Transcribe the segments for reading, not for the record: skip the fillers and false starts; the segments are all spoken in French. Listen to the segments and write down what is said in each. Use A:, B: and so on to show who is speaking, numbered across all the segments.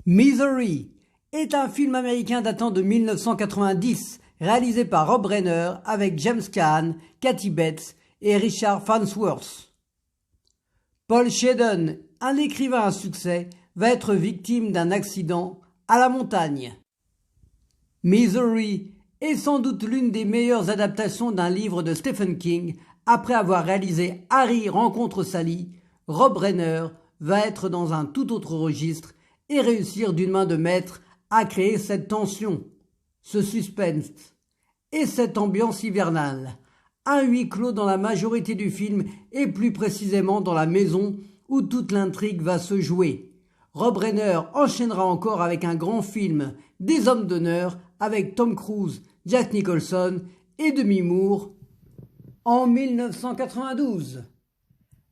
A: Misery est un film américain datant de 1990, réalisé par Rob Reiner avec James Caan, Kathy Bates et Richard Farnsworth. Paul Sheldon, un écrivain à succès, va être victime d'un accident à la montagne. Misery est sans doute l'une des meilleures adaptations d'un livre de Stephen King. Après avoir réalisé Harry rencontre Sally, Rob Reiner va être dans un tout autre registre et réussir d'une main de maître à créer cette tension, ce suspense et cette ambiance hivernale. Un huis clos dans la majorité du film et plus précisément dans la maison où toute l'intrigue va se jouer. Rob Reiner enchaînera encore avec un grand film, Des Hommes d'honneur, avec Tom Cruise, Jack Nicholson et Demi Moore en 1992.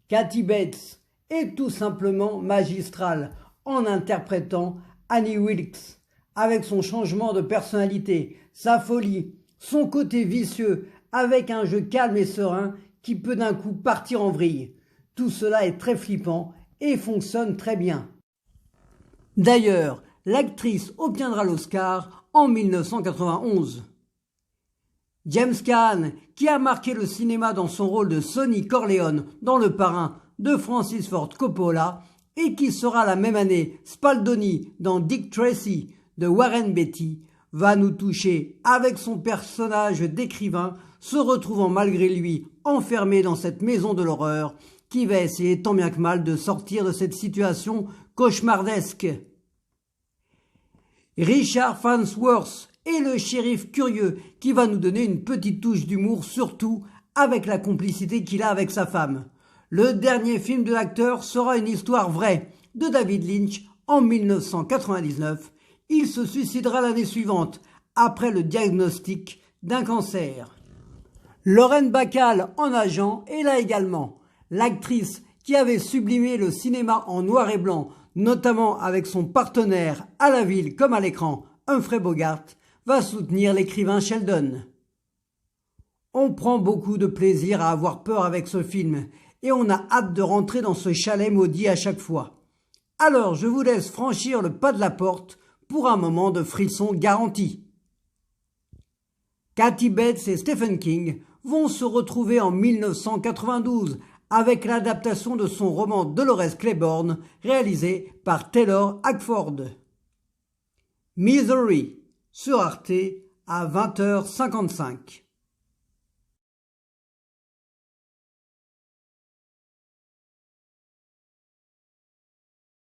A: Kathy Bates est tout simplement magistrale en interprétant Annie Wilkes, avec son changement de personnalité, sa folie, son côté vicieux, avec un jeu calme et serein qui peut d'un coup partir en vrille. Tout cela est très flippant et fonctionne très bien. D'ailleurs, l'actrice obtiendra l'Oscar en 1991. James Caan, qui a marqué le cinéma dans son rôle de Sonny Corleone dans Le Parrain de Francis Ford Coppola et qui sera la même année Spaldoni dans Dick Tracy de Warren Beatty, va nous toucher avec son personnage d'écrivain se retrouvant malgré lui enfermé dans cette maison de l'horreur qui va essayer tant bien que mal de sortir de cette situation cauchemardesque. Richard Farnsworth est le shérif curieux qui va nous donner une petite touche d'humour, surtout avec la complicité qu'il a avec sa femme. Le dernier film de l'acteur sera une histoire vraie de David Lynch en 1999. Il se suicidera l'année suivante après le diagnostic d'un cancer. Lauren Bacall en agent est là également. L'actrice qui avait sublimé le cinéma en noir et blanc, notamment avec son partenaire à la ville comme à l'écran, Humphrey Bogart, va soutenir l'écrivain Sheldon. On prend beaucoup de plaisir à avoir peur avec ce film et on a hâte de rentrer dans ce chalet maudit à chaque fois. Alors je vous laisse franchir le pas de la porte pour un moment de frisson garanti. Kathy Bates et Stephen King vont se retrouver en 1992 avec l'adaptation de son roman Dolores Claiborne réalisé par Taylor Hackford. Misery sur Arte à 20h55.